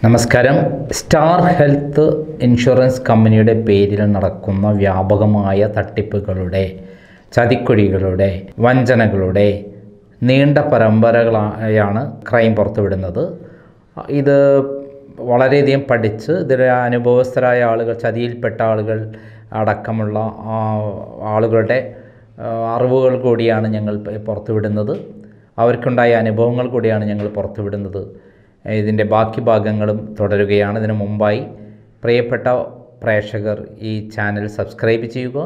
നമസ്കാരം. Star health insurance കമ്പനിയുടെ പേരിൽ നടക്കുന്ന വ്യാപകമായ തട്ടിപ്പുകളുടെ, ചതിക്കുഴികളുടെ, വഞ്ചനകളുടെ നീണ്ട പരമ്പരകളായാണ് ക്രൈം പുറത്തുവിടുന്നത്. ഇത് വളരെയധികം പഠിച്ച് ഇതിൽ അനുഭവസ്ഥരായ ആളുകൾ, ചതിയിൽപ്പെട്ട ആളുകൾ അടക്കമുള്ള ആളുകളുടെ അറിവുകൾ കൂടിയാണ് ഞങ്ങൾ പുറത്തുവിടുന്നത്. അവർക്കുണ്ടായ അനുഭവങ്ങൾ കൂടിയാണ് ഞങ്ങൾ പുറത്തുവിടുന്നത്. ഇതിൻ്റെ ബാക്കി ഭാഗങ്ങളും തുടരുകയാണ്. ഇതിനു മുമ്പായി പ്രിയപ്പെട്ട പ്രേക്ഷകർ ഈ ചാനൽ സബ്സ്ക്രൈബ് ചെയ്യുക,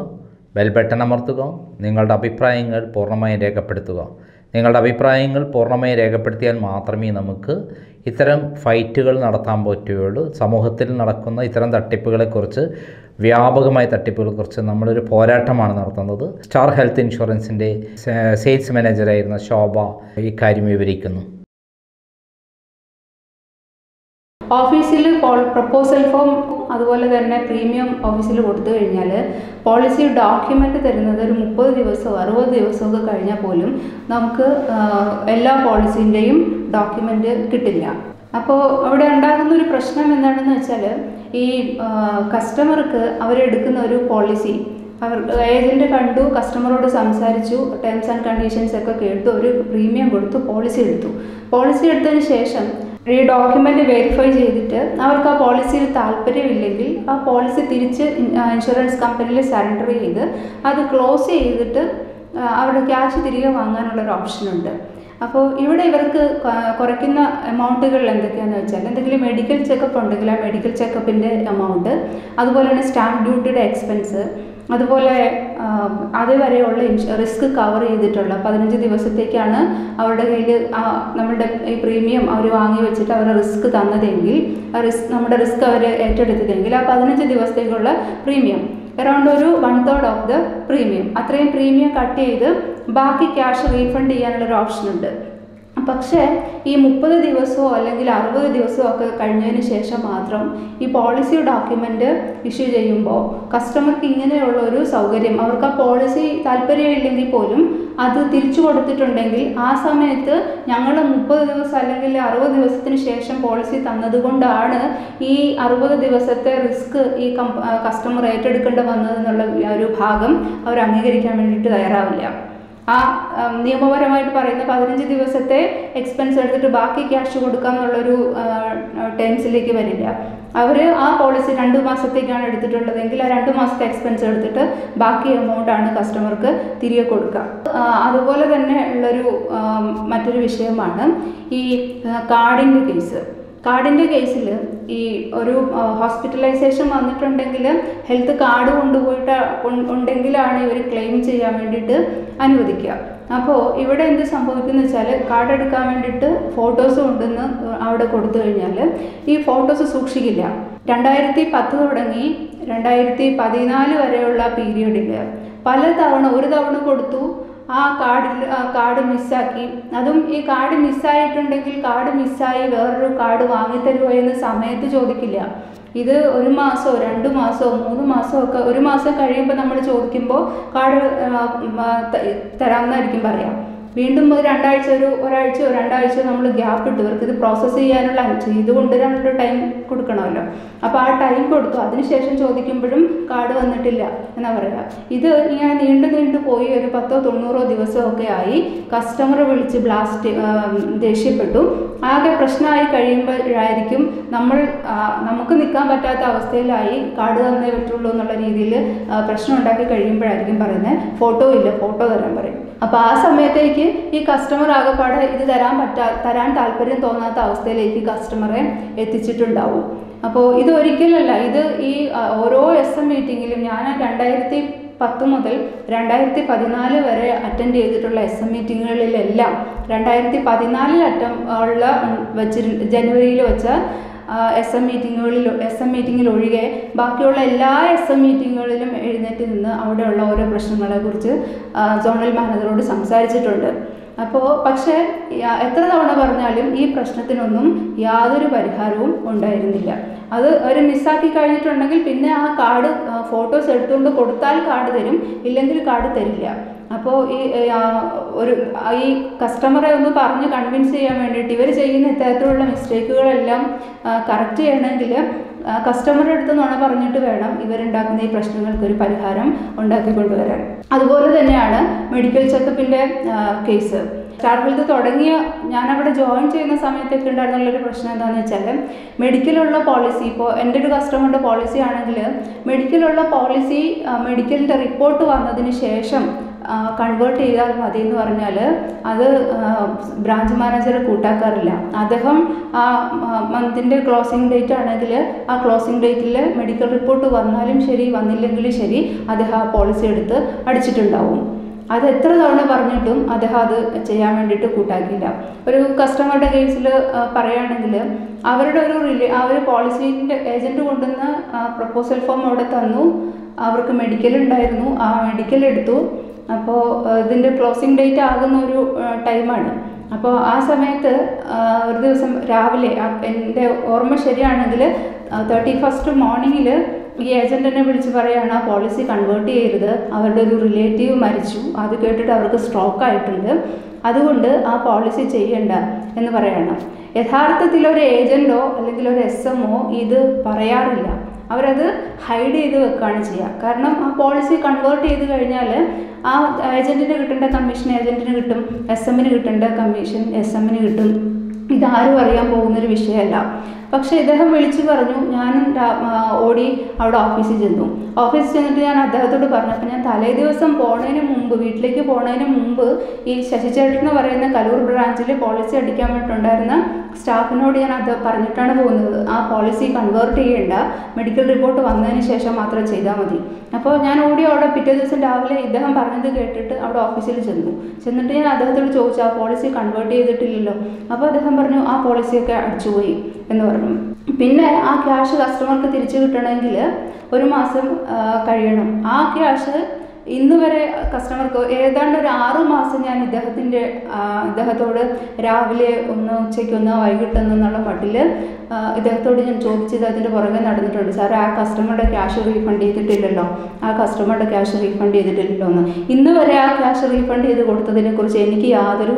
ബെൽ ബട്ടൺ അമർത്തുക, നിങ്ങളുടെ അഭിപ്രായങ്ങൾ പൂർണ്ണമായും രേഖപ്പെടുത്തുക. നിങ്ങളുടെ അഭിപ്രായങ്ങൾ പൂർണ്ണമായും രേഖപ്പെടുത്തിയാൽ മാത്രമേ നമുക്ക് ഇത്തരം ഫൈറ്റുകൾ നടത്താൻ പറ്റുകയുള്ളൂ. സമൂഹത്തിൽ നടക്കുന്ന ഇത്തരം തട്ടിപ്പുകളെക്കുറിച്ച്, വ്യാപകമായ തട്ടിപ്പുകളെക്കുറിച്ച് നമ്മളൊരു പോരാട്ടമാണ് നടത്തുന്നത്. സ്റ്റാർ ഹെൽത്ത് ഇൻഷുറൻസിൻ്റെ സെയിൽസ് മാനേജറായിരുന്ന ശോഭ ഇക്കാര്യം വിവരിക്കുന്നു. ഓഫീസിൽ പ്രപ്പോസൽ ഫോം അതുപോലെ തന്നെ പ്രീമിയം ഓഫീസിൽ കൊടുത്തു കഴിഞ്ഞാൽ പോളിസി ഡോക്യുമെൻ്റ് തരുന്നത് ഒരു 30 ദിവസമോ 60 ദിവസമൊക്കെ കഴിഞ്ഞാൽ പോലും നമുക്ക് എല്ലാ പോളിസീൻ്റെയും ഡോക്യുമെൻ്റ് കിട്ടില്ല. അപ്പോൾ അവിടെ ഉണ്ടാകുന്ന ഒരു പ്രശ്നം എന്താണെന്ന് വെച്ചാൽ, ഈ കസ്റ്റമർക്ക് അവരെടുക്കുന്ന ഒരു പോളിസി, ഏജൻറ്റ് കണ്ടു, കസ്റ്റമറോട് സംസാരിച്ചു, ടേംസ് ആൻഡ് കണ്ടീഷൻസ് ഒക്കെ കേട്ടു, ഒരു പ്രീമിയം കൊടുത്തു, പോളിസി എടുത്തു. പോളിസി എടുത്തതിന് ശേഷം ഈ ഡോക്യുമെൻ്റ് വെരിഫൈ ചെയ്തിട്ട് അവർക്ക് ആ പോളിസിയിൽ താല്പര്യമില്ലെങ്കിൽ ആ പോളിസി തിരിച്ച് ഇൻഷുറൻസ് കമ്പനിയിൽ സറണ്ടർ ചെയ്ത് അത് ക്ലോസ് ചെയ്തിട്ട് അവരുടെ ക്യാഷ് തിരികെ വാങ്ങാനുള്ളൊരു ഓപ്ഷനുണ്ട്. അപ്പോൾ ഇവിടെ ഇവർക്ക് കുറയ്ക്കുന്ന എമൗണ്ടുകൾ എന്തൊക്കെയാണെന്ന് വെച്ചാൽ, എന്തെങ്കിലും മെഡിക്കൽ ചെക്കപ്പ് ഉണ്ടെങ്കിൽ ആ മെഡിക്കൽ ചെക്കപ്പിൻ്റെ എമൗണ്ട്, അതുപോലെ തന്നെ സ്റ്റാമ്പ് ഡ്യൂട്ടിയുടെ എക്സ്പെൻസ്, അതുപോലെ അതുവരെയുള്ള റിസ്ക് കവർ ചെയ്തിട്ടുള്ള 15 ദിവസത്തേക്കാണ് അവരുടെ കയ്യിൽ നമ്മുടെ ഈ പ്രീമിയം അവർ വാങ്ങി വെച്ചിട്ട് അവരുടെ റിസ്ക് തന്നതെങ്കിൽ, നമ്മുടെ റിസ്ക് അവർ ഏറ്റെടുത്തതെങ്കിൽ ആ 15 ദിവസത്തേക്കുള്ള പ്രീമിയം അറൗണ്ട് ഒരു 1/3 ഓഫ് ദ പ്രീമിയം, അത്രയും പ്രീമിയം കട്ട് ചെയ്ത് ബാക്കി ക്യാഷ് റീഫണ്ട് ചെയ്യാനുള്ളൊരു ഓപ്ഷനുണ്ട്. പക്ഷേ ഈ 30 ദിവസമോ അല്ലെങ്കിൽ 60 ദിവസമോ ഒക്കെ കഴിഞ്ഞതിന് ശേഷം മാത്രം ഈ പോളിസി ഡോക്യുമെൻ്റ് ഇഷ്യൂ ചെയ്യുമ്പോൾ കസ്റ്റമർക്ക് ഇങ്ങനെയുള്ള ഒരു സൗകര്യം, അവർക്ക് ആ പോളിസി താല്പര്യമില്ലെങ്കിൽ പോലും അത് തിരിച്ചു കൊടുത്തിട്ടുണ്ടെങ്കിൽ ആ സമയത്ത് ഞങ്ങൾ 30 ദിവസം അല്ലെങ്കിൽ 60 ദിവസത്തിന് ശേഷം പോളിസി തന്നതുകൊണ്ടാണ് ഈ 60 ദിവസത്തെ റിസ്ക് ഈ കസ്റ്റമർ ഏറ്റെടുക്കേണ്ടി വന്നതെന്നുള്ള ഒരു ഭാഗം അവർ അംഗീകരിക്കാൻ വേണ്ടിയിട്ട് തയ്യാറാവില്ല. ആ നിയമപരമായിട്ട് പറയുന്ന 15 ദിവസത്തെ എക്സ്പെൻസ് എടുത്തിട്ട് ബാക്കി ക്യാഷ് കൊടുക്കാം എന്നുള്ളൊരു ടേംസിലേക്ക് വരില്ല. അവർ ആ പോളിസി 2 മാസത്തേക്കാണ് എടുത്തിട്ടുള്ളതെങ്കിൽ ആ 2 മാസത്തെ എക്സ്പെൻസ് എടുത്തിട്ട് ബാക്കി എമൗണ്ടാണ് കസ്റ്റമർക്ക് തിരികെ കൊടുക്കുക. അതുപോലെ തന്നെ ഉള്ളൊരു മറ്റൊരു വിഷയമാണ് ഈ കാർഡിൻ്റെ കേസ്. കാർഡിൻ്റെ കേസിൽ ഈ ഒരു ഹോസ്പിറ്റലൈസേഷൻ വന്നിട്ടുണ്ടെങ്കിൽ ഹെൽത്ത് കാർഡ് ഉണ്ടെങ്കിലാണ് ഇവർ ക്ലെയിം ചെയ്യാൻ വേണ്ടിയിട്ട് അനുവദിക്കുക. അപ്പോൾ ഇവിടെ എന്ത് സംഭവിക്കുന്നു വെച്ചാൽ, കാർഡ് എടുക്കാൻ വേണ്ടിയിട്ട് ഫോട്ടോസ് കൊണ്ടുവന്ന് അവിടെ കൊടുത്തു കഴിഞ്ഞാൽ ഈ ഫോട്ടോസ് സൂക്ഷിക്കില്ല. 2010 തുടങ്ങി 2014 വരെയുള്ള പീരീഡിൽ ഒരു തവണ കൊടുത്തു, ആ കാർഡ് മിസ്സാക്കി. അതും ഈ കാർഡ് മിസ്സായിട്ടുണ്ടെങ്കിൽ കാർഡ് മിസ്സായി വേറൊരു കാർഡ് വാങ്ങിത്തരുമോ എന്ന് സമയത്ത് ചോദിക്കില്ല. ഇത് 1 മാസമോ 2 മാസമോ 3 മാസമോ ഒക്കെ, 1 മാസം കഴിയുമ്പോൾ നമ്മൾ ചോദിക്കുമ്പോൾ കാർഡ് തരാമെന്നായിരിക്കും പറയാം. വീണ്ടും ഒരാഴ്ചയോ 2 ആഴ്ചയോ നമ്മൾ ഗ്യാപ്പ് ഇട്ട് ഇവർക്ക് ഇത് പ്രോസസ്സ് ചെയ്യാനുള്ള ചെയ്ത് കൊണ്ടുവരാനുള്ള ടൈം കൊടുക്കണമല്ലോ. അപ്പോൾ ആ ടൈം കൊടുത്തു, അതിനുശേഷം ചോദിക്കുമ്പോഴും കാർഡ് വന്നിട്ടില്ല എന്നാ പറയുക. ഇത് ഇങ്ങനെ നീണ്ടു പോയി ഒരു 10-90 ദിവസമൊക്കെ ആയി. കസ്റ്റമർ വിളിച്ച് ദേഷ്യപ്പെട്ടു. ആകെ പ്രശ്നമായി കഴിയുമ്പോഴായിരിക്കും നമുക്ക് നിൽക്കാൻ പറ്റാത്ത അവസ്ഥയിലായി, കാർഡ് തന്നേ പറ്റുള്ളൂ എന്നുള്ള രീതിയിൽ പ്രശ്നം ഉണ്ടാക്കി കഴിയുമ്പോഴായിരിക്കും പറയുന്നത് ഫോട്ടോ ഇല്ല, ഫോട്ടോ തരാൻ പറയും. അപ്പോൾ ആ സമയത്തേക്ക് ഈ കസ്റ്റമർ ആകെപ്പാടെ ഇത് തരാൻ താല്പര്യം തോന്നാത്ത അവസ്ഥയിലേക്ക് കസ്റ്റമറെ എത്തിച്ചിട്ടുണ്ടാവും. അപ്പോൾ ഇത് ഒരിക്കലല്ല, ഇത് ഈ ഓരോ SM മീറ്റിങ്ങിലും ഞാൻ 2010 മുതൽ 2014 വരെ അറ്റൻഡ് ചെയ്തിട്ടുള്ള SM മീറ്റിങ്ങുകളിലെല്ലാം 2014 ജനുവരിയിൽ വെച്ച SM മീറ്റിങ്ങിൽ ഒഴികെ ബാക്കിയുള്ള എല്ലാ SM മീറ്റിങ്ങുകളിലും എഴുന്നേറ്റ് നിന്ന് അവിടെയുള്ള ഓരോ പ്രശ്നങ്ങളെക്കുറിച്ച് സോണൽ മാനേജറോട് സംസാരിച്ചിട്ടുണ്ട്. പക്ഷേ എത്ര തവണ പറഞ്ഞാലും ഈ പ്രശ്നത്തിനൊന്നും യാതൊരു പരിഹാരവും ഉണ്ടായിരുന്നില്ല. അത് അവർ മിസ്സാക്കി കഴിഞ്ഞിട്ടുണ്ടെങ്കിൽ പിന്നെ ആ കാർഡ് ഫോട്ടോസ് എടുത്തുകൊണ്ട് കൊടുത്താൽ കാർഡ് തരും, ഇല്ലെങ്കിൽ കാർഡ് തരില്ല. അപ്പോൾ ഈ കസ്റ്റമറെ ഒന്ന് പറഞ്ഞ് കൺവിൻസ് ചെയ്യാൻ വേണ്ടിയിട്ട് ഇവർ ചെയ്യുന്ന ഇത്തരത്തിലുള്ള മിസ്റ്റേക്കുകളെല്ലാം കറക്റ്റ് ചെയ്യണമെങ്കിൽ കസ്റ്റമറുടെ അടുത്ത് നുണ പറഞ്ഞിട്ട് വേണം ഇവരുണ്ടാക്കുന്ന ഈ പ്രശ്നങ്ങൾക്കൊരു പരിഹാരം ഉണ്ടാക്കിക്കൊണ്ടുവരാൻ. അതുപോലെ തന്നെയാണ് മെഡിക്കൽ ചെക്കപ്പിൻ്റെ കേസ്. സ്റ്റാർ ഹെൽത്ത് തുടങ്ങിയ ഞാനവിടെ ജോയിൻ ചെയ്യുന്ന സമയത്തൊക്കെ ഉണ്ടായിരുന്നുള്ളൊരു പ്രശ്നം എന്താണെന്ന് വെച്ചാൽ, മെഡിക്കലുള്ള പോളിസി, ഇപ്പോൾ എൻ്റെ ഒരു കസ്റ്റമറുടെ പോളിസി ആണെങ്കിൽ മെഡിക്കലുള്ള പോളിസി മെഡിക്കലിൻ്റെ റിപ്പോർട്ട് വന്നതിന് ശേഷം കൺവേർട്ട് ചെയ്താൽ മതി എന്ന് പറഞ്ഞാൽ അത് ബ്രാഞ്ച് മാനേജർ കൂട്ടാക്കാറില്ല. അദ്ദേഹം ആ മന്തിൻ്റെ ക്ലോസിംഗ് ഡേറ്റ് ആണെങ്കിൽ ആ ക്ലോസിംഗ് ഡേറ്റിൽ മെഡിക്കൽ റിപ്പോർട്ട് വന്നാലും ശരി വന്നില്ലെങ്കിലും ശരി അദ്ദേഹം ആ പോളിസി എടുത്ത് അടിച്ചിട്ടുണ്ടാവും. അത് എത്ര തവണ പറഞ്ഞിട്ടും അദ്ദേഹം അത് ചെയ്യാൻ വേണ്ടിയിട്ട് കൂട്ടാക്കില്ല. ഒരു കസ്റ്റമറുടെ കേസിൽ പറയുകയാണെങ്കിൽ അവരുടെ അവർ പോളിസീൻ്റെ ഏജൻറ്റ് കൊണ്ടുവന്ന പ്രപ്പോസൽ ഫോം അവിടെ തന്നു, അവർക്ക് മെഡിക്കൽ ഉണ്ടായിരുന്നു, ആ മെഡിക്കൽ എടുത്തു. അപ്പോൾ ഇതിൻ്റെ ക്ലോസിംഗ് ഡേറ്റ് ആകുന്ന ഒരു ടൈമാണ്. അപ്പോൾ ആ സമയത്ത് ഒരു ദിവസം രാവിലെ, എൻ്റെ ഓർമ്മ ശരിയാണെങ്കിൽ 31st മോർണിംഗിൽ ഈ ഏജൻറ്റിനെ വിളിച്ച് പറയുകയാണ് ആ പോളിസി കൺവേർട്ട് ചെയ്യരുത്, അവരുടെ ഒരു റിലേറ്റീവ് മരിച്ചു, അത് കേട്ടിട്ട് അവർക്ക് സ്ട്രോക്ക് ആയിട്ടുണ്ട്, അതുകൊണ്ട് ആ പോളിസി ചെയ്യണ്ട എന്ന് പറയണം. യഥാർത്ഥത്തിൽ ഒരു ഏജൻറ്റോ അല്ലെങ്കിൽ ഒരു SMO ഇത് പറയാറില്ല. അവരത് ഹൈഡ് ചെയ്ത് വെക്കുകയാണ് ചെയ്യുക. കാരണം ആ പോളിസി കൺവേർട്ട് ചെയ്ത് കഴിഞ്ഞാൽ ആ ഏജൻറ്റിന് കിട്ടേണ്ട കമ്മീഷൻ ഏജൻറ്റിന് കിട്ടും, SMന് കിട്ടേണ്ട കമ്മീഷൻ SMന് കിട്ടും. ഇതാരും അറിയാൻ പോകുന്നൊരു വിഷയമല്ല. പക്ഷേ ഇദ്ദേഹം വിളിച്ചു പറഞ്ഞു. ഞാൻ ഓടി അവിടെ ഓഫീസിൽ ചെന്നു. ഓഫീസിൽ ചെന്നിട്ട് ഞാൻ അദ്ദേഹത്തോട് പറഞ്ഞപ്പോൾ, ഞാൻ തലേ ദിവസം വീട്ടിലേക്ക് പോണതിന് മുമ്പ് ഈ ശശിചേട്ടൻ എന്ന് പറയുന്ന കലൂർ ബ്രാഞ്ചിൽ പോളിസി അടിക്കാൻ വേണ്ടിയിട്ടുണ്ടായിരുന്ന സ്റ്റാഫിനോട് ഞാൻ അത് പറഞ്ഞിട്ടാണ് പോകുന്നത്, ആ പോളിസി കൺവേർട്ട് ചെയ്യേണ്ട, മെഡിക്കൽ റിപ്പോർട്ട് വന്നതിന് ശേഷം മാത്രം ചെയ്താൽ മതി. അപ്പോൾ ഞാൻ ഓടി അവിടെ പിറ്റേ ദിവസം രാവിലെ ഇദ്ദേഹം പറഞ്ഞത് കേട്ടിട്ട് അവിടെ ഓഫീസിൽ ചെന്നിട്ട് ഞാൻ അദ്ദേഹത്തോട് ചോദിച്ചു, ആ പോളിസി കൺവേർട്ട് ചെയ്തിട്ടില്ലല്ലോ. അപ്പോൾ അദ്ദേഹം പറഞ്ഞു ആ പോളിസിയൊക്കെ അടിച്ചുപോയി എന്ന് പറഞ്ഞു. പിന്നെ ആ ക്യാഷ് കസ്റ്റമർക്ക് തിരിച്ചു കിട്ടണമെങ്കിൽ 1 മാസം കഴിയണം. ആ ക്യാഷ് ഇന്ന് വരെ കസ്റ്റമർക്ക് ഏതാണ്ട് ഒരു 6 മാസം ഞാൻ ഇദ്ദേഹത്തോട് രാവിലെ ഒന്ന് ഉച്ചയ്ക്കൊന്ന് വൈകിട്ടൊന്നെന്നുള്ള മട്ടിൽ ഇദ്ദേഹത്തോട് ഞാൻ ചോദിച്ചത് അതിൻ്റെ പുറകെ നടന്നിട്ടുണ്ട്. സാർ ആ കസ്റ്റമറുടെ ക്യാഷ് റീഫണ്ട് ചെയ്തിട്ടില്ലല്ലോ, ആ കസ്റ്റമറുടെ ക്യാഷ് റീഫണ്ട് ചെയ്തിട്ടില്ലല്ലോ എന്ന്. ഇന്ന് വരെ ആ ക്യാഷ് റീഫണ്ട് ചെയ്ത് കൊടുത്തതിനെക്കുറിച്ച് എനിക്ക് യാതൊരു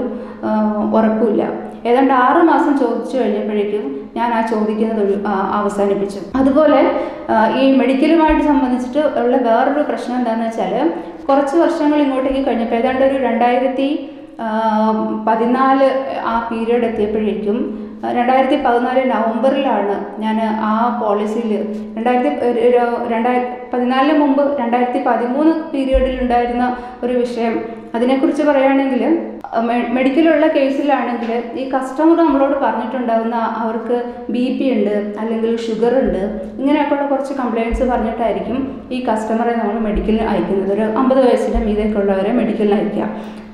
ഉറപ്പുമില്ല. ഏതാണ്ട് 6 മാസം ചോദിച്ചു കഴിഞ്ഞപ്പോഴേക്കും ഞാൻ ആ ചോദിക്കുന്നത് അവസാനിപ്പിച്ചു. അതുപോലെ ഈ മെഡിക്കലുമായിട്ട് സംബന്ധിച്ചിട്ട് ഉള്ള വേറൊരു പ്രശ്നം എന്താണെന്ന് വെച്ചാൽ, കുറച്ച് വർഷങ്ങൾ ഇങ്ങോട്ടേക്ക് കഴിഞ്ഞപ്പോൾ ഏതാണ്ട് ഒരു 2014 ആ പീരീഡ് എത്തിയപ്പോഴേക്കും 2014 നവംബറിലാണ് ഞാൻ ആ പോളിസിയിൽ 2014 മുമ്പ് 2013 പീരീഡിൽ ഉണ്ടായിരുന്ന ഒരു വിഷയം, അതിനെക്കുറിച്ച് പറയുകയാണെങ്കിൽ മെഡിക്കലുള്ള കേസിലാണെങ്കിൽ ഈ കസ്റ്റമർ നമ്മളോട് പറഞ്ഞിട്ടുണ്ടാകുന്ന അവർക്ക് BP ഉണ്ട് അല്ലെങ്കിൽ ഷുഗർ ഉണ്ട്, ഇങ്ങനെയൊക്കെയുള്ള കുറച്ച് കംപ്ലയിൻറ്റ്സ് പറഞ്ഞിട്ടായിരിക്കും ഈ കസ്റ്റമറെ നമ്മൾ മെഡിക്കലിന് അയക്കുന്നത്. ഒരു 50 വയസ്സിന് മീതെയൊക്കെയുള്ളവരെ മെഡിക്കലിന് അയക്കുക.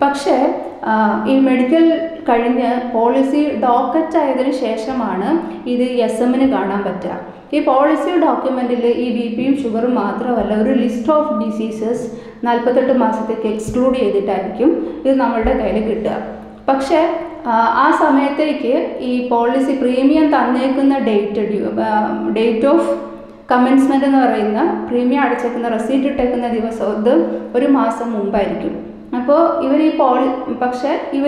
പക്ഷേ ഈ മെഡിക്കൽ കഴിഞ്ഞ് പോളിസി ഡോക്കറ്റ് ആയതിനു ശേഷമാണ് ഇത് SMന് കാണാൻ പറ്റുക. ഈ പോളിസി ഡോക്യുമെൻറ്റിൽ ഈ BPയും ഷുഗറും മാത്രമല്ല, ഒരു ലിസ്റ്റ് ഓഫ് ഡിസീസസ് 48 മാസത്തേക്ക് എക്സ്ക്ലൂഡ് ചെയ്തിട്ടായിരിക്കും ഇത് നമ്മളുടെ കയ്യിൽ കിട്ടുക. പക്ഷേ ആ സമയത്തേക്ക് ഈ പോളിസി പ്രീമിയം തന്നേക്കുന്ന ഡേറ്റ് ഓഫ് കമൻസ്മെൻ്റ് എന്ന് പറയുന്ന പ്രീമിയം അടച്ചേക്കുന്ന റെസീറ്റ് ഇട്ടേക്കുന്ന ദിവസം ഇത് 1 മാസം മുമ്പായിരിക്കും. അപ്പോൾ ഇവർ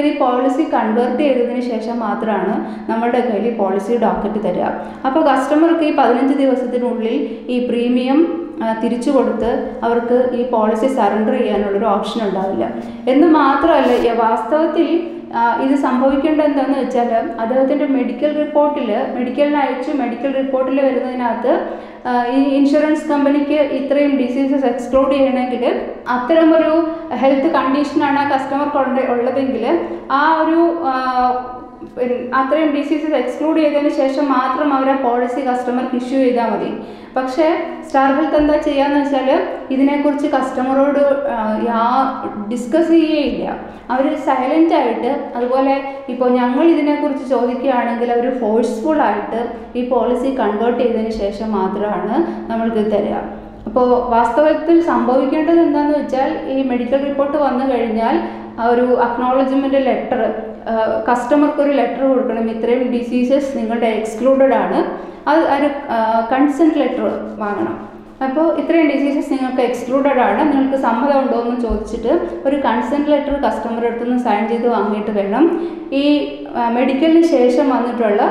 ഈ പോളിസി കൺവേർട്ട് ചെയ്തതിന് ശേഷം മാത്രമാണ് നമ്മളുടെ കയ്യിൽ പോളിസി ഡോക്കറ്റ് തരിക. അപ്പോൾ കസ്റ്റമർക്ക് ഈ 15 ദിവസത്തിനുള്ളിൽ ഈ പ്രീമിയം തിരിച്ചു കൊടുത്ത് അവർക്ക് ഈ പോളിസി സറണ്ടർ ചെയ്യാനുള്ളൊരു ഓപ്ഷൻ ഉണ്ടാവില്ല. എന്ന് മാത്രമല്ല, വാസ്തവത്തിൽ ഇത് സംഭവിക്കേണ്ടത് എന്താണെന്ന് വെച്ചാൽ, അദ്ദേഹത്തിൻ്റെ മെഡിക്കലിന് അയച്ച് മെഡിക്കൽ റിപ്പോർട്ടിൽ വരുന്നതിനകത്ത് ഈ ഇൻഷുറൻസ് കമ്പനിക്ക് ഇത്രയും ഡിസീസസ് എക്സ്ക്ലൂഡ് ചെയ്യണമെങ്കിൽ അത്തരമൊരു ഹെൽത്ത് കണ്ടീഷനാണ് ആ കസ്റ്റമർക്ക് ഉള്ളതെങ്കിൽ ആ ഒരു അത്രയും ഡിസീസസ് എക്സ്ക്ലൂഡ് ചെയ്തതിന് ശേഷം മാത്രം അവർ ആ പോളിസി കസ്റ്റമർക്ക് ഇഷ്യൂ ചെയ്താൽ മതി. പക്ഷേ സ്റ്റാർ ഹെൽത്ത് എന്താ ചെയ്യാന്ന് വെച്ചാൽ, ഇതിനെക്കുറിച്ച് കസ്റ്റമറോട് ഡിസ്കസ് ചെയ്യുകയില്ല. അവർ സൈലൻ്റ് ആയിട്ട്, അതുപോലെ ഇപ്പോൾ ഞങ്ങൾ ഇതിനെക്കുറിച്ച് ചോദിക്കുകയാണെങ്കിൽ അവർ ഫോഴ്സ്ഫുള്ളായിട്ട് ഈ പോളിസി കൺവേർട്ട് ചെയ്തതിന് ശേഷം മാത്രമാണ് നമ്മൾക്ക് തരിക. അപ്പോൾ വാസ്തവത്തിൽ സംഭവിക്കേണ്ടത് എന്താണെന്ന് വെച്ചാൽ, ഈ മെഡിക്കൽ റിപ്പോർട്ട് വന്നു കഴിഞ്ഞാൽ ഒരു അക്നോളജ്മെൻ്റ് ലെറ്റർ, കസ്റ്റമർക്കൊരു ലെറ്റർ കൊടുക്കണം, ഇത്രയും ഡിസീസസ് നിങ്ങളുടെ എക്സ്ക്ലൂഡഡ് ആണ്, അത് ഒരു കൺസെൻറ്റ് ലെറ്റർ വാങ്ങണം. അപ്പോൾ ഇത്രയും ഡിസീസസ് നിങ്ങൾക്ക് എക്സ്ക്ലൂഡഡ് ആണ്, നിങ്ങൾക്ക് സമ്മതം ഉണ്ടോ എന്ന് ചോദിച്ചിട്ട് ഒരു കൺസെൻറ്റ് ലെറ്റർ കസ്റ്റമറുടെ അടുത്ത് നിന്ന് സൈൻ ചെയ്ത് വാങ്ങിയിട്ട് വേണം ഈ മെഡിക്കലിന് ശേഷം വന്നിട്ടുള്ള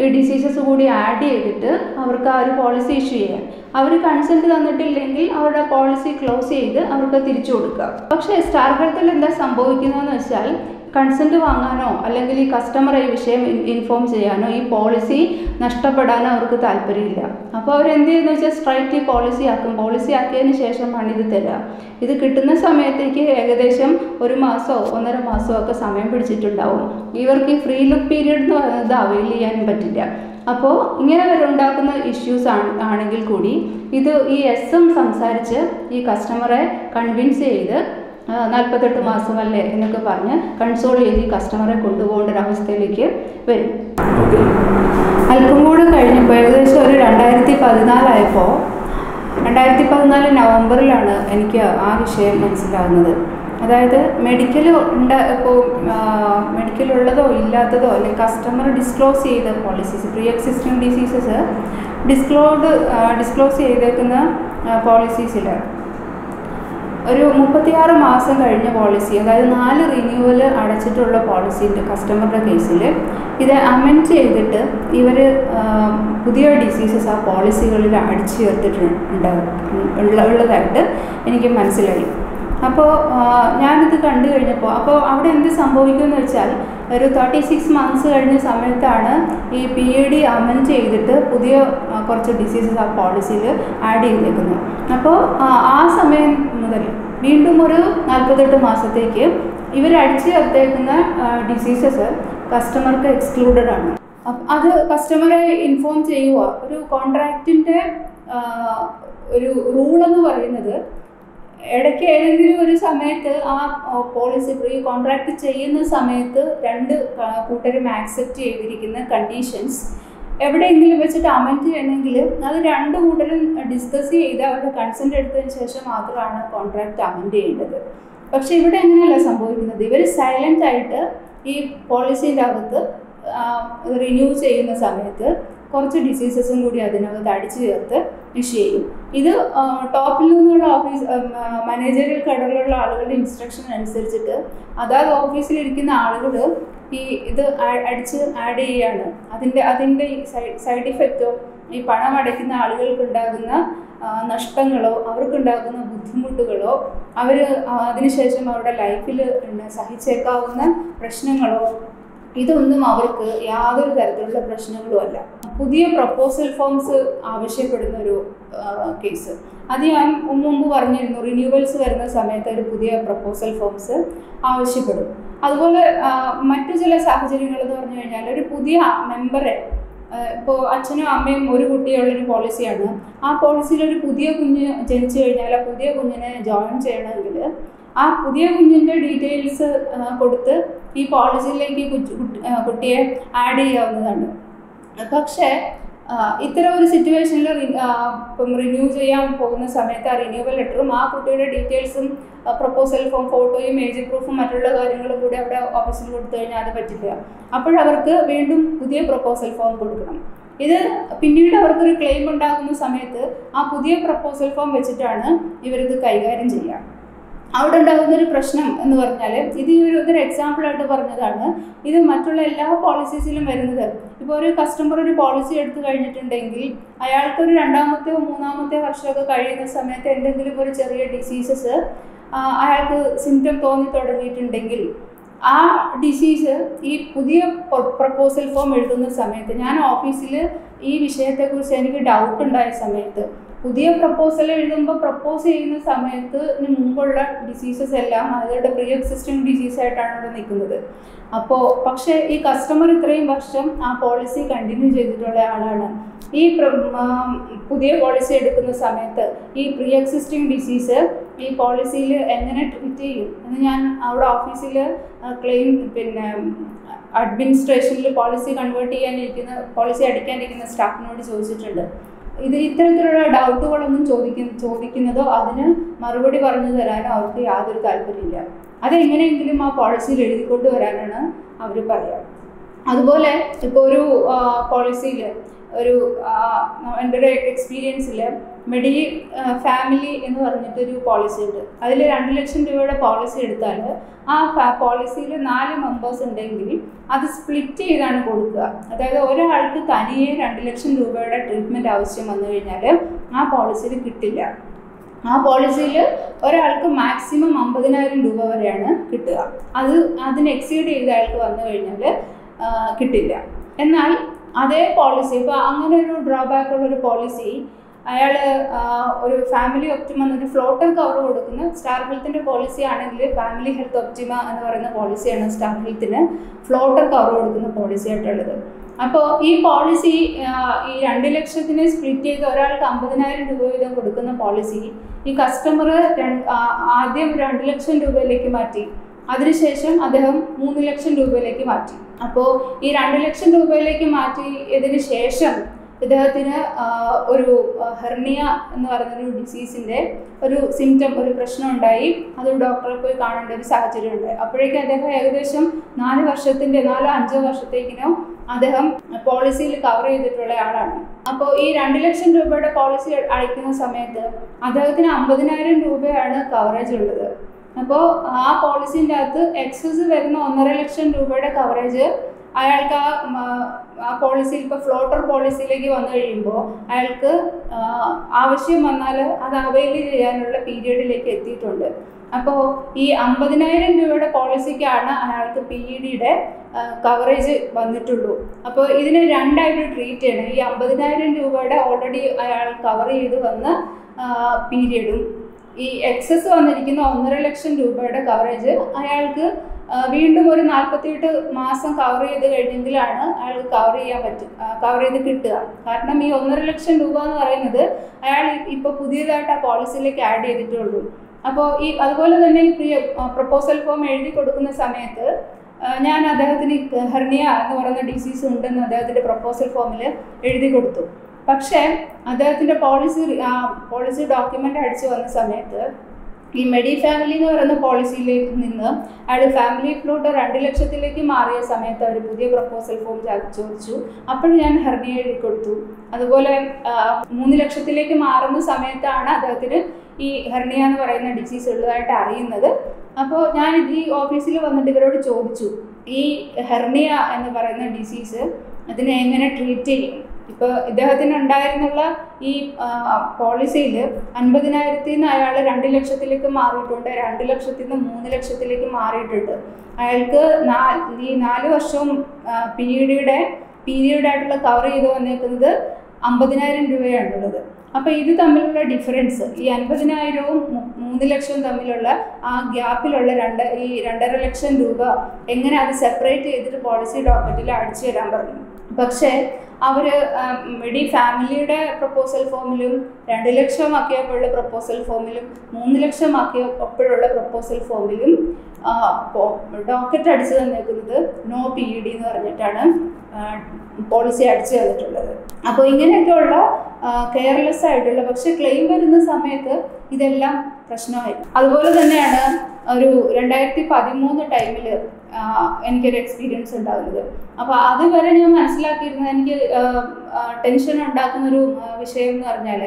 ഈ ഡിസീസസ് കൂടി ആഡ് ചെയ്തിട്ട് അവർക്ക് ആ ഒരു പോളിസി ഇഷ്യൂ ചെയ്യാൻ. അവർ കൺസെൻറ്റ് തന്നിട്ടില്ലെങ്കിൽ അവരുടെ പോളിസി ക്ലോസ് ചെയ്ത് അവർക്ക് തിരിച്ചു കൊടുക്കുക. പക്ഷേ സ്റ്റാർ ഹെൽത്തിൽ എന്താ സംഭവിക്കുന്നതെന്ന് വെച്ചാൽ കൺസെൻറ്റ് വാങ്ങാനോ അല്ലെങ്കിൽ ഈ കസ്റ്റമറെ ഈ വിഷയം ഇൻഫോം ചെയ്യാനോ ഈ പോളിസി നഷ്ടപ്പെടാനോ അവർക്ക് താല്പര്യമില്ല. അപ്പോൾ അവരെന്ത് ചെയ്യുന്നത് വെച്ചാൽ സ്ട്രൈറ്റ് ഈ പോളിസി ആക്കും. പോളിസി ആക്കിയതിന് ശേഷമാണ് ഇത് തരിക. ഇത് കിട്ടുന്ന സമയത്തേക്ക് ഏകദേശം 1 മാസമോ 1.5 മാസമോ ഒക്കെ സമയം പിടിച്ചിട്ടുണ്ടാവും. ഇവർക്ക് ഈ ഫ്രീ ലുക്ക് പീരീഡ് എന്ന് പറയുന്നത് അവൈൽ ചെയ്യാൻ പറ്റില്ല. അപ്പോൾ ഇങ്ങനെ ഉണ്ടാക്കുന്ന ഇഷ്യൂസ് ആണെങ്കിൽ കൂടി ഇത് ഈ സംസാരിച്ച് ഈ കസ്റ്റമറെ കൺവിൻസ് ചെയ്ത് 48 മാസമല്ലേ എന്നൊക്കെ പറഞ്ഞ് കൺസോൾ ചെയ്ത് ഈ കസ്റ്റമറെ കൊണ്ടുപോകേണ്ട ഒരവസ്ഥയിലേക്ക് വരും. അല്പം കൂടെ കഴിഞ്ഞപ്പോൾ ഏകദേശം ഒരു 2014 ആയപ്പോൾ 2014 നവംബറിലാണ് എനിക്ക് ആ വിഷയം മനസ്സിലാകുന്നത്. അതായത് മെഡിക്കൽ ഇപ്പോൾ മെഡിക്കലുള്ളതോ ഇല്ലാത്തതോ അല്ലെങ്കിൽ കസ്റ്റമർ ഡിസ്ക്ലോസ് ചെയ്ത policies, pre existing diseases disclose ചെയ്തേക്കുന്ന പോളിസീസിൽ ഒരു 36 മാസം കഴിഞ്ഞ പോളിസി, അതായത് 4 റിന്യൂവൽ അടച്ചിട്ടുള്ള പോളിസിൻ്റെ കസ്റ്റമറുടെ കേസിൽ ഇത് അമെൻഡ് ചെയ്തിട്ട് ഇവർ പുതിയ ഡിസീസസ് ആ പോളിസികളിൽ അടിച്ചു ചേർത്തിട്ടുള്ളതായിട്ട് എനിക്ക് മനസ്സിലായി. അപ്പോൾ ഞാനിത് കണ്ടു കഴിഞ്ഞപ്പോൾ അപ്പോൾ അവിടെ എന്ത് സംഭവിക്കുമെന്ന് വെച്ചാൽ ഒരു 36 മന്ത്സ് കഴിഞ്ഞ സമയത്താണ് ഈ PAD അമെൻഡ് ചെയ്തിട്ട് പുതിയ കുറച്ച് ഡിസീസസ് ആ പോളിസിയിൽ ആഡ് ചെയ്തേക്കുന്നത്. അപ്പോൾ ആ സമയം മുതൽ വീണ്ടും ഒരു 48 മാസത്തേക്ക് ഇവർ അടിച്ചു ചേർത്തേക്കുന്ന ഡിസീസസ് കസ്റ്റമർക്ക് എക്സ്ക്ലൂഡഡ് ആണ്. അത് കസ്റ്റമറെ ഇൻഫോം ചെയ്യുക. ഒരു കോൺട്രാക്റ്റിൻ്റെ ഒരു റൂളെന്ന് പറയുന്നത് ഇടയ്ക്ക് ഏതെങ്കിലും ഒരു സമയത്ത് ആ പോളിസി പ്രീ കോൺട്രാക്ട് ചെയ്യുന്ന സമയത്ത് 2 കൂട്ടരും ആക്സെപ്റ്റ് ചെയ്തിരിക്കുന്ന കണ്ടീഷൻസ് എവിടെയെങ്കിലും വെച്ചിട്ട് അമെൻഡ് ചെയ്യണമെങ്കിൽ അത് 2 കൂട്ടരും ഡിസ്കസ് ചെയ്ത് അവരുടെ കൺസെൻറ്റ് എടുത്തതിന് ശേഷം മാത്രമാണ് കോൺട്രാക്റ്റ് അമെൻഡ് ചെയ്യേണ്ടത്. പക്ഷേ ഇവിടെ എങ്ങനെയല്ല സംഭവിക്കുന്നത്. ഇവർ സൈലൻ്റ് ആയിട്ട് ഈ പോളിസീൻ്റെ അകത്ത് റിന്യൂ ചെയ്യുന്ന സമയത്ത് കുറച്ച് ഡിസീസസും കൂടി അതിനകത്ത് അടിച്ചു ചേർത്ത് ഇഷ്യൂ ചെയ്യും. ഇത് ടോപ്പിൽ നിന്നുള്ള മാനേജറിയൽ കടറിലുള്ള ആളുകളുടെ ഇൻസ്ട്രക്ഷൻ അനുസരിച്ചിട്ട് അതാത് ഓഫീസിലിരിക്കുന്ന ആളുകൾ ഇത് ആഡ് ചെയ്യുകയാണ്. അതിൻ്റെ സൈഡ് ഇഫക്റ്റോ ഈ പണം അടയ്ക്കുന്ന ആളുകൾക്കുണ്ടാകുന്ന നഷ്ടങ്ങളോ അവർക്കുണ്ടാകുന്ന ബുദ്ധിമുട്ടുകളോ അതിനുശേഷം അവരുടെ ലൈഫിൽ സഹിച്ചേക്കാവുന്ന പ്രശ്നങ്ങളോ ഇതൊന്നും അവർക്ക് യാതൊരു തരത്തിലുള്ള പ്രശ്നങ്ങളുമല്ല. പുതിയ പ്രപ്പോസൽ ഫോംസ് ആവശ്യപ്പെടുന്ന ഒരു കേസ്, അത് ഞാൻ മുമ്പ് പറഞ്ഞിരുന്നു. റിന്യൂവൽസ് വരുന്ന സമയത്ത് ഒരു പുതിയ പ്രപ്പോസൽ ഫോംസ് ആവശ്യപ്പെടും. അതുപോലെ മറ്റു ചില സാഹചര്യങ്ങളെന്ന് പറഞ്ഞു കഴിഞ്ഞാൽ ഒരു പുതിയ മെമ്പറെ, ഇപ്പോൾ അച്ഛനും അമ്മയും ഒരു കുട്ടിയുള്ളൊരു പോളിസിയാണ്. ആ പോളിസിയിൽ ഒരു പുതിയ കുഞ്ഞ് ജനിച്ചു കഴിഞ്ഞാൽ ആ പുതിയ കുഞ്ഞിനെ ജോയിൻ ചെയ്യണമെങ്കിൽ ആ പുതിയ കുഞ്ഞിൻ്റെ ഡീറ്റെയിൽസ് കൊടുത്ത് ഈ പോളിസിയിലേക്ക് കുട്ടിയെ ആഡ് ചെയ്യാവുന്നതാണ്. പക്ഷേ ഇത്തരം ഒരു സിറ്റുവേഷനിൽ റിന്യൂ ചെയ്യാൻ പോകുന്ന സമയത്ത് ആ റിന്യൂവൽ ലെറ്ററും ആ കുട്ടിയുടെ ഡീറ്റെയിൽസും പ്രപ്പോസൽ ഫോം ഫോട്ടോയും ഏജ് പ്രൂഫും മറ്റുള്ള കാര്യങ്ങളും കൂടി അവിടെ ഓഫീസിൽ കൊടുത്തു കഴിഞ്ഞാൽ അത് പറ്റില്ല. അപ്പോഴവർക്ക് വീണ്ടും പുതിയ പ്രപ്പോസൽ ഫോം കൊടുക്കണം. ഇത് പിന്നീട് അവർക്കൊരു ക്ലെയിം ഉണ്ടാകുന്ന സമയത്ത് ആ പുതിയ പ്രപ്പോസൽ ഫോം വെച്ചിട്ടാണ് ഇവരിത് കൈകാര്യം ചെയ്യുക. അവിടെ ഉണ്ടാകുന്നൊരു പ്രശ്നം എന്ന് പറഞ്ഞാൽ ഇതൊരു എക്സാമ്പിളായിട്ട് പറഞ്ഞതാണ്. ഇത് മറ്റുള്ള എല്ലാ പോളിസീസിലും വരുന്നത്. ഇപ്പോൾ ഒരു കസ്റ്റമർ ഒരു പോളിസി എടുത്തു കഴിഞ്ഞിട്ടുണ്ടെങ്കിൽ അയാൾക്കൊരു 2-മത്തെയോ 3-മത്തെയോ വർഷമൊക്കെ കഴിയുന്ന സമയത്ത് എന്തെങ്കിലും ഒരു ചെറിയ ഡിസീസസ് അയാൾക്ക് സിംറ്റം തോന്നി തുടങ്ങിയിട്ടുണ്ടെങ്കിൽ ആ ഡിസീസ് ഈ പുതിയ പ്രപ്പോസൽ ഫോം എഴുതുന്ന സമയത്ത് ഞാൻ ഓഫീസിൽ ഈ വിഷയത്തെക്കുറിച്ച് എനിക്ക് ഡൗട്ട് ഉണ്ടായ സമയത്ത് പുതിയ പ്രപ്പോസൽ എഴുതുമ്പോൾ പ്രപ്പോസ് ചെയ്യുന്ന സമയത്ത് മുമ്പുള്ള ഡിസീസസ് എല്ലാം അവരുടെ പ്രീ എക്സിസ്റ്റിംഗ് ഡിസീസായിട്ടാണ് ഇവിടെ നിൽക്കുന്നത്. പക്ഷേ ഈ കസ്റ്റമർ ഇത്രയും വർഷം ആ പോളിസി കണ്ടിന്യൂ ചെയ്തിട്ടുള്ള ആളാണ്. ഈ പുതിയ പോളിസി എടുക്കുന്ന സമയത്ത് ഈ പ്രീ എക്സിസ്റ്റിംഗ് ഡിസീസ് ഈ പോളിസിയിൽ എങ്ങനെ ട്രീറ്റ് ചെയ്യും എന്ന് ഞാൻ അവിടെ ഓഫീസിൽ ക്ലെയിം അഡ്മിനിസ്ട്രേഷനിൽ പോളിസി പോളിസി അടിക്കാനിരിക്കുന്ന സ്റ്റാഫിനോട് ചോദിച്ചിട്ടുണ്ട്. ഇത്തരത്തിലുള്ള ഡൗട്ടുകളൊന്നും ചോദിക്കുന്നതോ അതിന് മറുപടി പറഞ്ഞു തരാനോ അവർക്ക് യാതൊരു താല്പര്യമില്ല. അതെങ്ങനെയെങ്കിലും ആ പോളിസിയിൽ എഴുതിക്കൊണ്ട് വരാനാണ് അവർ പറയുക. അതുപോലെ ഇപ്പോൾ ഒരു പോളിസിയിൽ ഒരു എൻ്റെ ഒരു എക്സ്പീരിയൻസിൽ മെഡി ഫാമിലി എന്ന് പറഞ്ഞിട്ടൊരു പോളിസി ഉണ്ട്. അതിൽ 2 ലക്ഷം രൂപയുടെ പോളിസി എടുത്താൽ ആ പോളിസിയിൽ 4 മെമ്പേഴ്സ് ഉണ്ടെങ്കിൽ അത് സ്പ്ലിറ്റ് ചെയ്താണ് കൊടുക്കുക. അതായത് ഒരാൾക്ക് തനിയെ 2 ലക്ഷം രൂപയുടെ ട്രീറ്റ്മെൻറ്റ് ആവശ്യം വന്നു കഴിഞ്ഞാൽ ആ പോളിസിയിൽ കിട്ടില്ല. ആ പോളിസിയിൽ ഒരാൾക്ക് മാക്സിമം 50,000 രൂപ വരെയാണ് കിട്ടുക. അതിന് എക്സീഡ് ചെയ്ത അയാൾക്ക് വന്നു കഴിഞ്ഞാൽ കിട്ടില്ല. എന്നാൽ അതേ പോളിസി ഇപ്പോൾ അങ്ങനെ ഒരു ഡ്രോബാക്ക് ഉള്ളൊരു പോളിസി അയാൾ ഒരു ഫാമിലി ഒപ്റ്റിമ എന്നൊരു ഫ്ലോട്ടർ കവർ കൊടുക്കുന്ന സ്റ്റാർ ഹെൽത്തിൻ്റെ പോളിസി ആണെങ്കിൽ ഫാമിലി ഹെൽത്ത് ഒപ്റ്റിമ എന്ന് പറയുന്ന പോളിസിയാണ് സ്റ്റാർ ഹെൽത്തിന് ഫ്ലോട്ടർ കവർ കൊടുക്കുന്ന പോളിസി ആയിട്ടുള്ളത്. അപ്പോൾ ഈ പോളിസി ഈ 2 ലക്ഷത്തിന് സ്പ്ലിറ്റ് ചെയ്ത് ഒരാൾക്ക് 50,000 രൂപ വീതം കൊടുക്കുന്ന പോളിസി ഈ കസ്റ്റമർ ആദ്യം 2 ലക്ഷം രൂപയിലേക്ക് മാറ്റി, അതിനുശേഷം അദ്ദേഹം 3 ലക്ഷം രൂപയിലേക്ക് മാറ്റി. അപ്പോൾ ഈ 2 ലക്ഷം രൂപയിലേക്ക് മാറ്റിയതിന് ശേഷം ഇദ്ദേഹത്തിന് ഒരു ഹെർണിയ എന്ന് പറയുന്നൊരു ഡിസീസിൻ്റെ ഒരു സിംറ്റം, ഒരു പ്രശ്നം ഉണ്ടായി. അത് ഡോക്ടറെ പോയി കാണേണ്ട ഒരു സാഹചര്യം ഉണ്ടായി. അപ്പോഴേക്കും അദ്ദേഹം ഏകദേശം 4-5 വർഷത്തേക്കിനോ അദ്ദേഹം പോളിസിയിൽ കവർ ചെയ്തിട്ടുള്ള ആളാണ്. അപ്പോൾ ഈ 2 ലക്ഷം രൂപയുടെ പോളിസി അടയ്ക്കുന്ന സമയത്ത് അദ്ദേഹത്തിന് 50,000 രൂപയാണ് കവറേജ് ഉള്ളത്. അപ്പോൾ ആ പോളിസിൻ്റെ അകത്ത് എക്സസ് വരുന്ന 1.5 ലക്ഷം രൂപയുടെ കവറേജ് അയാൾക്ക് ആ പോളിസിയിൽ ഇപ്പോൾ ഫ്ലോട്ടർ പോളിസിയിലേക്ക് വന്നു കഴിയുമ്പോൾ അയാൾക്ക് ആവശ്യം വന്നാൽ അത് അവൈൽ ചെയ്യാനുള്ള പീരീഡിലേക്ക് എത്തിയിട്ടുണ്ട്. അപ്പോൾ ഈ 50,000 രൂപയുടെ പോളിസിക്കാണ് അയാൾക്ക് PEDയുടെ കവറേജ് വന്നിട്ടുള്ളൂ. അപ്പോൾ ഇതിനെ 2 ആയിട്ട് ട്രീറ്റ് ചെയ്യണം. ഈ 50,000 രൂപയുടെ ഓൾറെഡി അയാൾ കവർ ചെയ്ത് വന്ന പീരീഡും ഈ എക്സസ് വന്നിരിക്കുന്ന 1.5 ലക്ഷം രൂപയുടെ കവറേജ് അയാൾക്ക് വീണ്ടും ഒരു 48 മാസം കവർ ചെയ്ത് കഴിഞ്ഞെങ്കിലാണ് അയാൾക്ക് കവർ ചെയ്ത് കിട്ടുക. കാരണം ഈ 1.5 ലക്ഷം രൂപ എന്ന് പറയുന്നത് അയാൾ ഇപ്പോൾ പുതിയതായിട്ട് ആ പോളിസിയിലേക്ക് ആഡ് ചെയ്തിട്ടുള്ളൂ. അപ്പോൾ അതുപോലെ തന്നെ ഈ പ്രപ്പോസൽ ഫോം എഴുതി കൊടുക്കുന്ന സമയത്ത് ഞാൻ അദ്ദേഹത്തിന് ഹെർണിയ എന്ന് പറയുന്ന ഡിസീസ് ഉണ്ടെന്ന് അദ്ദേഹത്തിൻ്റെ പ്രപ്പോസൽ ഫോമിൽ എഴുതി കൊടുത്തു. പക്ഷേ അദ്ദേഹത്തിൻ്റെ പോളിസി ഡോക്യുമെൻ്റ് അടിച്ചു വന്ന സമയത്ത് ഈ മെഡി ഫാമിലി എന്ന് പറയുന്ന പോളിസിയിലേക്ക് നിന്ന് അയാൾ ഫാമിലി ഫ്ലോട്ട് 2 ലക്ഷത്തിലേക്ക് മാറിയ സമയത്ത് അവർ പുതിയ പ്രപ്പോസൽ ഫോം ചോദിച്ചു. അപ്പോൾ ഞാൻ ഹെർണിയ എഴുതി കൊടുത്തു. അതുപോലെ 3 ലക്ഷത്തിലേക്ക് മാറുന്ന സമയത്താണ് അദ്ദേഹത്തിന് ഈ ഹെർണിയ എന്ന് പറയുന്ന ഡിസീസ് ഉള്ളതായിട്ട് അറിയുന്നത്. അപ്പോൾ ഞാൻ ഈ ഓഫീസിൽ വന്നിട്ട് ഇവരോട് ചോദിച്ചു, ഈ ഹെർണിയ എന്ന് പറയുന്ന ഡിസീസ് അതിനെ എങ്ങനെ ട്രീറ്റ് ചെയ്യും? ഇപ്പോൾ ഇദ്ദേഹത്തിന് ഉണ്ടായിരുന്നുള്ള ഈ പോളിസിയിൽ 50,000 നിന്ന് അയാൾ 2 ലക്ഷത്തിലേക്ക് മാറിയിട്ടുണ്ട്, 2 ലക്ഷത്തിൽ നിന്ന് 3 ലക്ഷത്തിലേക്ക് മാറിയിട്ടുണ്ട്. അയാൾക്ക് ഈ 4 വർഷവും പീരീഡായിട്ടുള്ള കവർ ചെയ്ത് വന്നേക്കുന്നത് 50,000 രൂപയാണുള്ളത്. അപ്പോൾ ഇത് തമ്മിലുള്ള ഡിഫറൻസ്, ഈ 50,000വും 3 ലക്ഷവും തമ്മിലുള്ള ആ ഗ്യാപ്പിലുള്ള ഈ 2.5 ലക്ഷം രൂപ എങ്ങനെ അത് സെപ്പറേറ്റ് ചെയ്തിട്ട് പോളിസി ഡോക്യുമെൻറ്റിൽ അടിച്ചു തരാൻ പറഞ്ഞു. പക്ഷേ അവർ മെഡി ഫാമിലിയുടെ പ്രപ്പോസൽ ഫോമിലും 2 ലക്ഷം ആക്കിയപ്പോഴുള്ള പ്രപ്പോസൽ ഫോമിലും 3 ലക്ഷം ആക്കിയപ്പോഴുള്ള പ്രപ്പോസൽ ഫോമിലും ഡോക്ടർ അടിച്ചു തന്നേക്കുന്നത് നോ PED എന്ന് പറഞ്ഞിട്ടാണ് പോളിസി അടിച്ചു തന്നിട്ടുള്ളത്. അപ്പോൾ ഇങ്ങനെയൊക്കെയുള്ള കെയർലെസ് ആയിട്ടുള്ള, പക്ഷെ ക്ലെയിം വരുന്ന സമയത്ത് ഇതെല്ലാം പ്രശ്നമായി. അതുപോലെ തന്നെയാണ് ഒരു 2013 ടൈമിൽ എനിക്കൊരു എക്സ്പീരിയൻസ് ഉണ്ടാകുന്നത്. അപ്പോൾ അതുവരെ ഞാൻ മനസ്സിലാക്കിയിരുന്നത്, എനിക്ക് ടെൻഷൻ ഉണ്ടാക്കുന്നൊരു വിഷയം എന്ന് പറഞ്ഞാൽ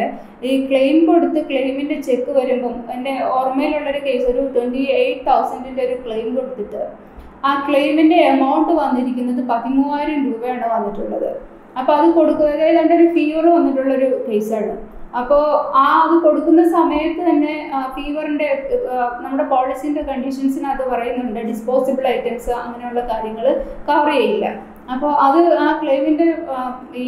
ഈ ക്ലെയിം കൊടുത്ത് ക്ലെയിമിൻ്റെ ചെക്ക് വരുമ്പം എൻ്റെ ഓർമ്മയിലുള്ളൊരു കേസ്, ഒരു 28,000 ഒരു ക്ലെയിം കൊടുത്തിട്ട് ആ ക്ലെയിമിൻ്റെ എമൗണ്ട് വന്നിരിക്കുന്നത് 13,000 രൂപയാണ് വന്നിട്ടുള്ളത്. അപ്പോൾ അത് കൊടുക്കുന്നത് ഏതാണ്ട് ഒരു ഫീവർ വന്നിട്ടുള്ളൊരു കേസാണ്. അപ്പോൾ അത് കൊടുക്കുന്ന സമയത്ത് തന്നെ ഫീവറിൻ്റെ നമ്മുടെ പോളിസിൻ്റെ കണ്ടീഷൻസിനകത്ത് പറയുന്നുണ്ട് ഡിസ്പോസിബിൾ ഐറ്റംസ് അങ്ങനെയുള്ള കാര്യങ്ങൾ കവർ ചെയ്യില്ല. അപ്പോൾ അത് ആ ക്ലെയിമിൻ്റെ ഈ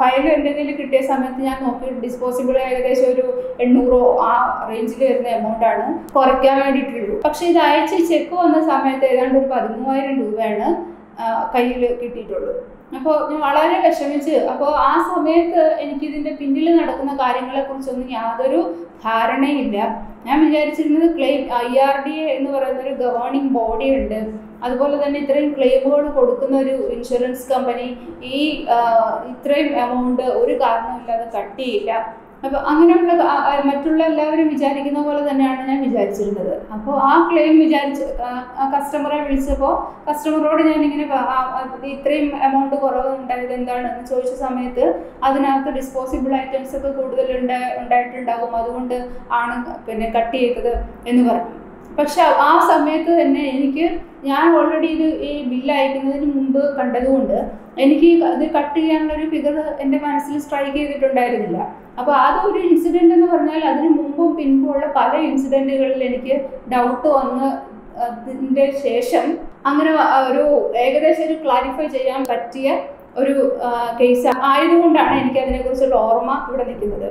ഫയൽ എൻ്റെ കയ്യിൽ കിട്ടിയ സമയത്ത് ഞാൻ നോക്കി ഡിസ്പോസിബിൾ ഏകദേശം ഒരു 800 ആ റേഞ്ചിൽ വരുന്ന എമൗണ്ടാണ് കുറയ്ക്കാൻ വേണ്ടിയിട്ടുള്ളൂ. പക്ഷേ ഇത് അയച്ച് ചെക്ക് വന്ന സമയത്ത് ഏതാണ്ട് ഒരു 13,000 രൂപയാണ് കയ്യിൽ കിട്ടിയിട്ടുള്ളൂ. അപ്പോൾ ഞാൻ വളരെ വിഷമിച്ച്, അപ്പോൾ ആ സമയത്ത് എനിക്കിതിൻ്റെ പിന്നിൽ നടക്കുന്ന കാര്യങ്ങളെക്കുറിച്ചൊന്നും യാതൊരു ധാരണയില്ല. ഞാൻ വിചാരിച്ചിരുന്നത് ക്ലെയിം IRDA എന്ന് പറയുന്നൊരു ഗവേണിംഗ് ബോഡി ഉണ്ട്, അതുപോലെ തന്നെ ഇത്രയും ക്ലെയിമുകൾ കൊടുക്കുന്ന ഒരു ഇൻഷുറൻസ് കമ്പനി ഈ ഇത്രയും എമൗണ്ട് ഒരു കാരണമില്ലാതെ കട്ട് ചെയ്യില്ല. അപ്പോൾ അങ്ങനെയുള്ള മറ്റുള്ള എല്ലാവരും വിചാരിക്കുന്ന പോലെ തന്നെയാണ് ഞാൻ വിചാരിച്ചിരുന്നത്. അപ്പോൾ ആ ക്ലെയിം കസ്റ്റമറെ വിളിച്ചപ്പോൾ കസ്റ്റമറോട് ഞാനിങ്ങനെ ഇത്രയും എമൗണ്ട് കുറവുണ്ടായത് എന്താണെന്ന് ചോദിച്ച സമയത്ത് അതിനകത്ത് ഡിസ്പോസിബിൾ ഐറ്റംസ് ഒക്കെ കൂടുതൽ ഉണ്ടായിട്ടുണ്ടാകും, അതുകൊണ്ട് ആണ് പിന്നെ കട്ട് ചെയ്തത് എന്ന് പറഞ്ഞു. പക്ഷെ ആ സമയത്ത് തന്നെ ഞാൻ ഓൾറെഡി ഈ ബില്ല് അയക്കുന്നതിന് മുമ്പ് കണ്ടതുകൊണ്ട് എനിക്ക് ഇത് കട്ട് ചെയ്യാനുള്ളൊരു ഫിഗർ എൻ്റെ മനസ്സിൽ സ്ട്രൈക്ക് ചെയ്തിട്ടുണ്ടായിരുന്നില്ല. അപ്പോൾ അതൊരു ഇൻസിഡൻ്റ് എന്ന് പറഞ്ഞാൽ അതിന് മുമ്പും പിൻപുമുള്ള പല ഇൻസിഡൻറ്റുകളിൽ എനിക്ക് ഡൗട്ട് വന്നതിൻ്റെ ശേഷം അങ്ങനെ ഒരു ഏകദേശം ഒരു ക്ലാരിഫൈ ചെയ്യാൻ പറ്റിയ ഒരു കേസ് ആയതുകൊണ്ടാണ് എനിക്ക് അതിനെക്കുറിച്ചുള്ള ഓർമ്മ ഇവിടെ നിൽക്കുന്നത്.